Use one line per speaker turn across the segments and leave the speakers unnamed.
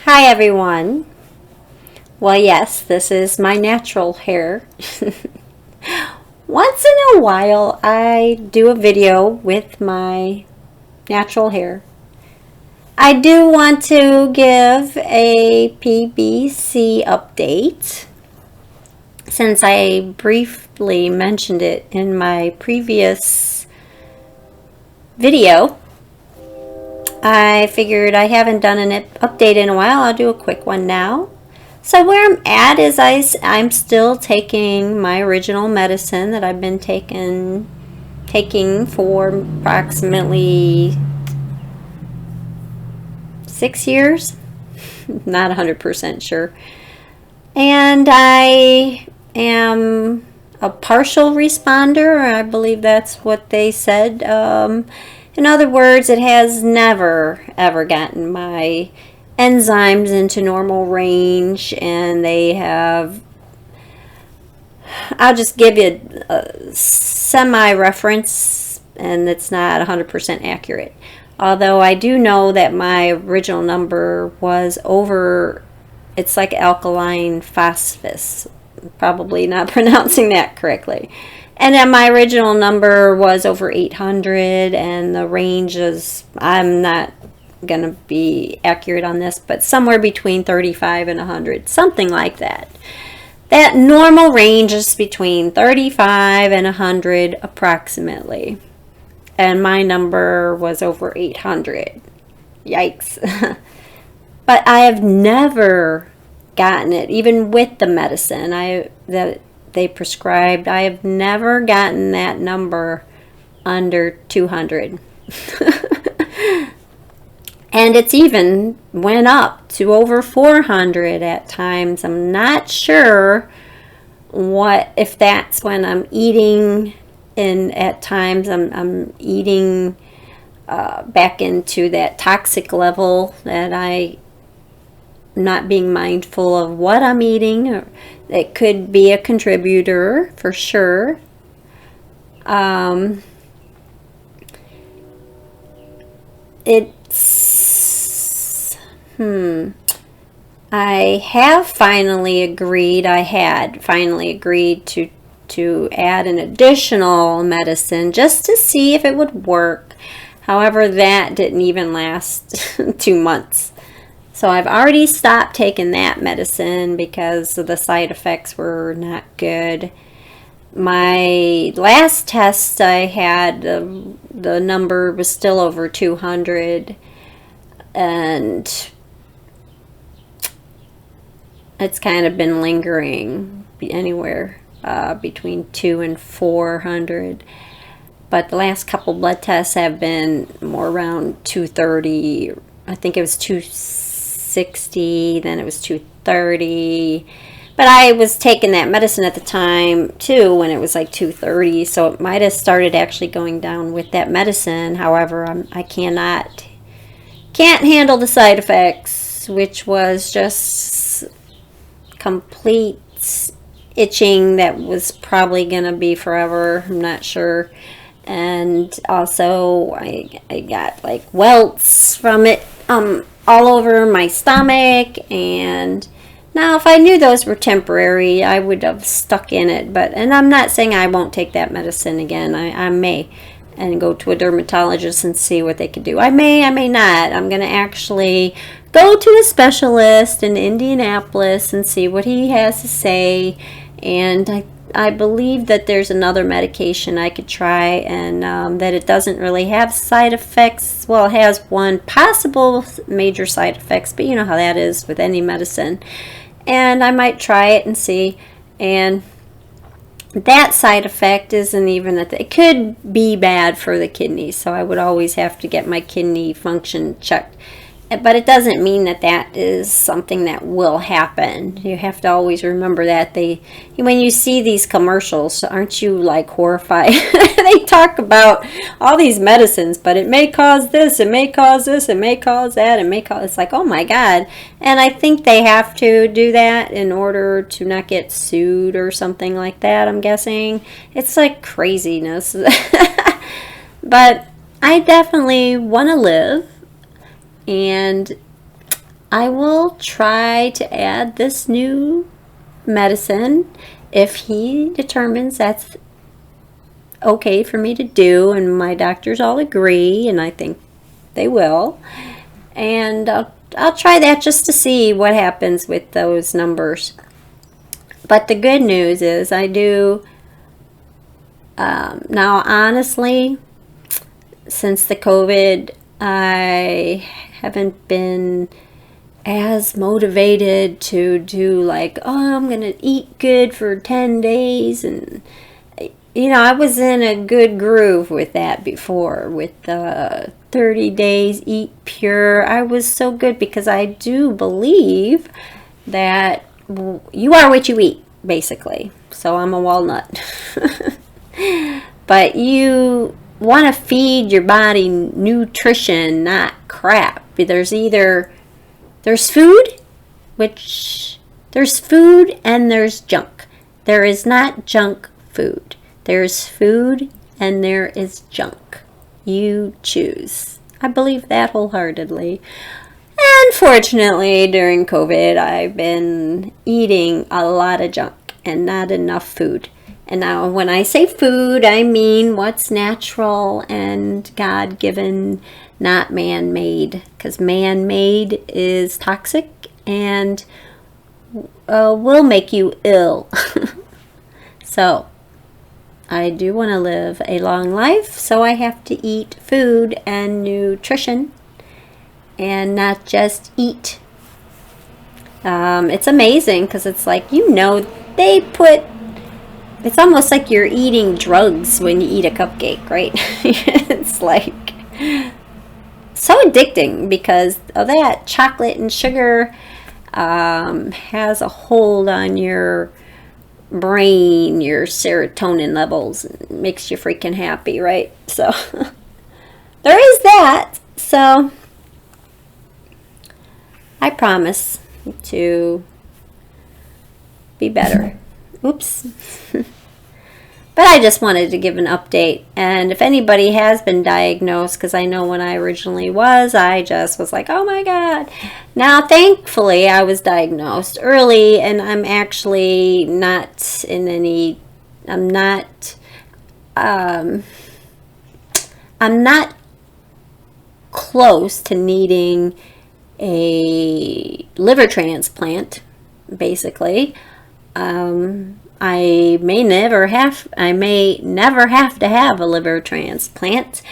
Hi everyone. Well, yes, this is my natural hair. Once in a while, I do a video with my natural hair. I do want to give a PBC update since I briefly mentioned it in my previous video. I figured I haven't done an update in a while. I'll do a quick one now. So where I'm at is I'm still taking my original medicine that I've been taking for approximately 6 years. Not 100% sure. And I am a partial responder. I believe that's what they said. In other words, it has never ever gotten my enzymes into normal range, and they have, I'll just give you a semi-reference, and it's not 100% accurate. Although I do know that my original number was over, it's like alkaline phosphates, probably not pronouncing that correctly. And then my original number was over 800, and the range is, I'm not going to be accurate on this, but somewhere between 35 and 100, something like that. That normal range is between 35 and 100 approximately. And my number was over 800. Yikes. But I have never gotten it, even with the medicine that they prescribed. I have never gotten that number under 200. And it's even went up to over 400 at times. I'm not sure if that's when I'm eating, and at times I'm eating back into that toxic level that I not being mindful of what I'm eating. It could be a contributor for sure. I have finally agreed. I had finally agreed to add an additional medicine just to see if it would work. However, that didn't even last 2 months. So I've already stopped taking that medicine because the side effects were not good. My last test I had, the number was still over 200, and it's kind of been lingering anywhere between 200 and 400. But the last couple blood tests have been more around 230. I think it was 260, then it was 230. But I was taking that medicine at the time too when it was like 230, so it might have started actually going down with that medicine. However, I can't handle the side effects, which was just complete itching that was probably gonna be forever. I'm not sure. And also I got like welts from it all over my stomach. And now if I knew those were temporary, I would have stuck in it. And I'm not saying I won't take that medicine again. I may, and go to a dermatologist and see what they could do. I may not. I'm going to actually go to a specialist in Indianapolis and see what he has to say. And I believe that there's another medication I could try, and that it doesn't really have side effects. Well, it has one possible major side effects, but you know how that is with any medicine. And I might try it and see. And that side effect isn't even it could be bad for the kidneys, so I would always have to get my kidney function checked. But it doesn't mean that that is something that will happen. You have to always remember that. When you see these commercials, aren't you like horrified? They talk about all these medicines, but it may cause this, it may cause this, it may cause that, it's like, oh my God. And I think they have to do that in order to not get sued or something like that, I'm guessing. It's like craziness. But I definitely want to live. And I will try to add this new medicine if he determines that's okay for me to do, and my doctors all agree, and I think they will. And I'll try that just to see what happens with those numbers. But the good news is I do, now honestly, since the COVID, I haven't been as motivated to do like, oh, I'm gonna eat good for 10 days. And I was in a good groove with that before, with the 30 days eat pure. I was so good because I do believe that you are what you eat, basically. So I'm a walnut. But you want to feed your body nutrition, not crap. There's food, which there's food and there's junk. There is not junk food. There's food and there is junk. You choose. I believe that wholeheartedly. Unfortunately, during COVID, I've been eating a lot of junk and not enough food. And now when I say food, I mean what's natural and God-given, not man-made. Because man-made is toxic and will make you ill. So, I do want to live a long life, so I have to eat food and nutrition and not just eat. It's amazing because it's like, it's almost like you're eating drugs when you eat a cupcake, right? It's like so addicting because of that chocolate and sugar has a hold on your brain, your serotonin levels, and makes you freaking happy, right? So there is that. So I promise to be better. Oops. But I just wanted to give an update. And if anybody has been diagnosed, because I know when I originally was, I just was like, oh my God. Now, thankfully, I was diagnosed early, and I'm actually not in any, I'm not close to needing a liver transplant, basically. I may never have to have a liver transplant.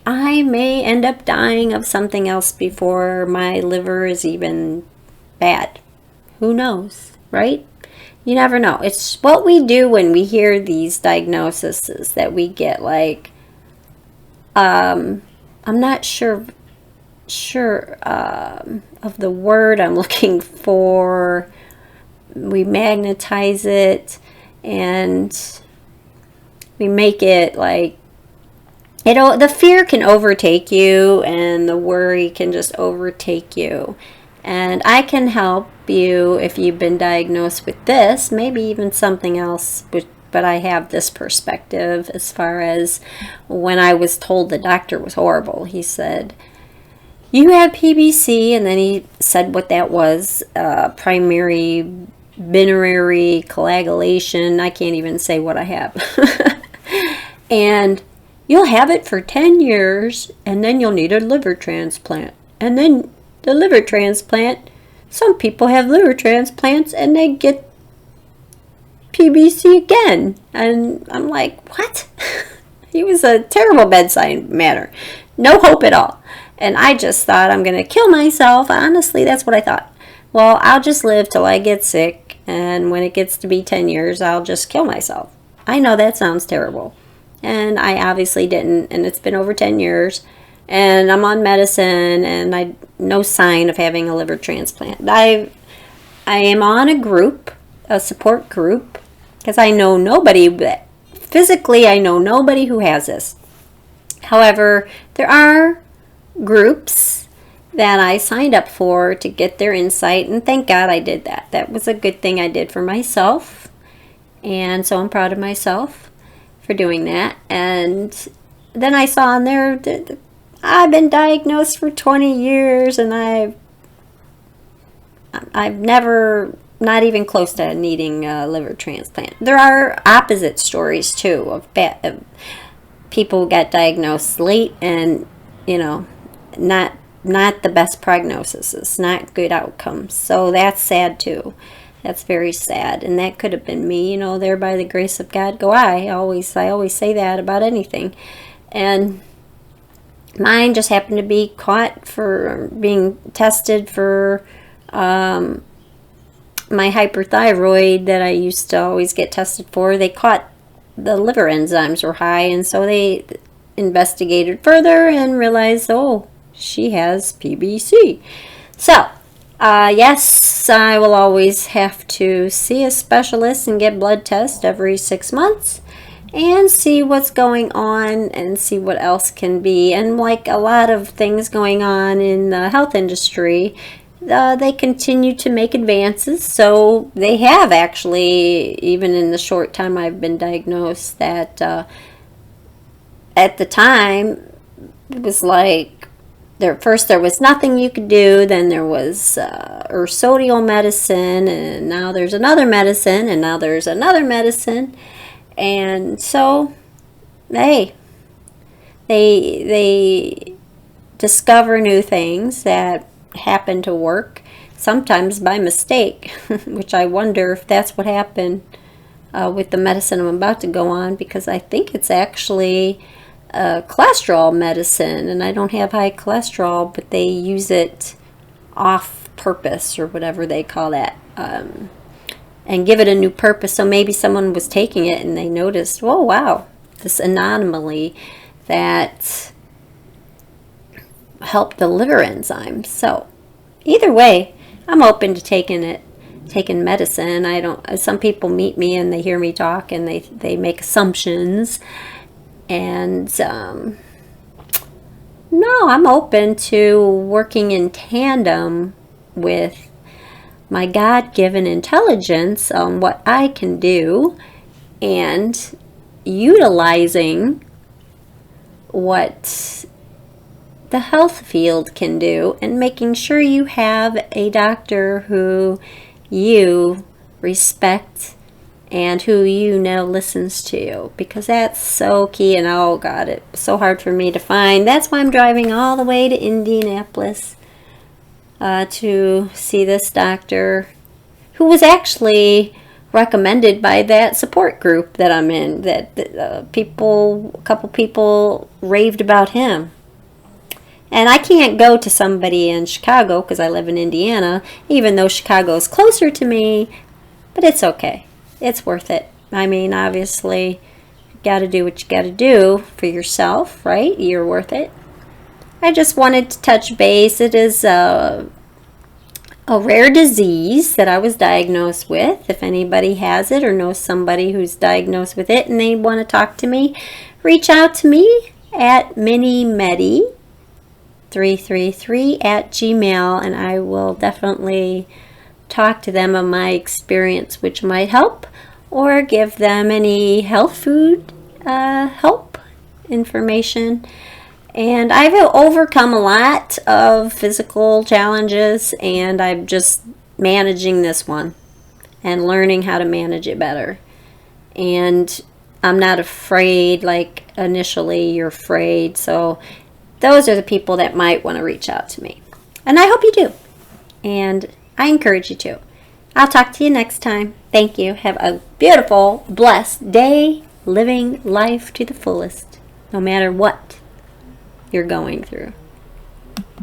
I may end up dying of something else before my liver is even bad. Who knows, right? You never know. It's what we do when we hear these diagnoses that we get, like, I'm not sure of the word I'm looking for. We magnetize it and we make it like the fear can overtake you and the worry can just overtake you. And I can help you if you've been diagnosed with this, maybe even something else, but I have this perspective as far as when I was told the doctor was horrible. He said, you have PBC, and then he said what that was, primary biliary coagulation. I can't even say what I have. And you'll have it for 10 years, and then you'll need a liver transplant. And then the liver transplant, some people have liver transplants, and they get PBC again. And I'm like, what? He was a terrible bedside manner. No hope at all. And I just thought, I'm going to kill myself. Honestly, that's what I thought. Well, I'll just live till I get sick, and when it gets to be 10 years, I'll just kill myself. I know that sounds terrible. And I obviously didn't, and it's been over 10 years, and I'm on medicine, and no sign of having a liver transplant. I am on a support group, because I know nobody, but physically I know nobody who has this. However, there are groups that I signed up for to get their insight, and thank God I did that. That was a good thing I did for myself, and so I'm proud of myself for doing that. And then I saw on there that I've been diagnosed for 20 years, and I've I've never, not even close to needing a liver transplant. There are opposite stories too of people who got diagnosed late and, you know, not the best prognosis. It's not good outcomes. So that's sad too. That's very sad. And that could have been me, you know, there by the grace of God go I. I always say that about anything. And mine just happened to be caught for being tested for my hyperthyroid that I used to always get tested for. They caught the liver enzymes were high, and so they investigated further and realized, oh, she has PBC. So, yes, I will always have to see a specialist and get blood tests every 6 months and see what's going on and see what else can be. And like a lot of things going on in the health industry, they continue to make advances. So they have actually, even in the short time I've been diagnosed, that at the time it was like, first there was nothing you could do, then there was ursodiol medicine, and now there's another medicine, and now there's another medicine. And so, hey, they discover new things that happen to work, sometimes by mistake, which I wonder if that's what happened with the medicine I'm about to go on, because I think it's actually cholesterol medicine, and I don't have high cholesterol, but they use it off purpose or whatever they call that, and give it a new purpose. So maybe someone was taking it and they noticed, oh wow, this anomaly that helped the liver enzymes. So either way, I'm open to taking medicine. I don't. Some people meet me and they hear me talk and they make assumptions. And no, I'm open to working in tandem with my God-given intelligence on what I can do and utilizing what the health field can do and making sure you have a doctor who you respect and who you know listens to you, because that's so key. And oh God, it's so hard for me to find. That's why I'm driving all the way to Indianapolis to see this doctor, who was actually recommended by that support group that I'm in. That a couple people raved about him. And I can't go to somebody in Chicago because I live in Indiana, even though Chicago is closer to me, but it's okay. It's worth it. I mean, obviously, you got to do what you got to do for yourself, right? You're worth it. I just wanted to touch base. It is a rare disease that I was diagnosed with. If anybody has it or knows somebody who's diagnosed with it and they want to talk to me, reach out to me at minimedi333@gmail, and I will definitely talk to them on my experience, which might help, or give them any health food help information. And I've overcome a lot of physical challenges, and I'm just managing this one and learning how to manage it better. And I'm not afraid like initially you're afraid. So those are the people that might want to reach out to me, and I hope you do. And I encourage you to. I'll talk to you next time. Thank you. Have a beautiful, blessed day, living life to the fullest, no matter what you're going through.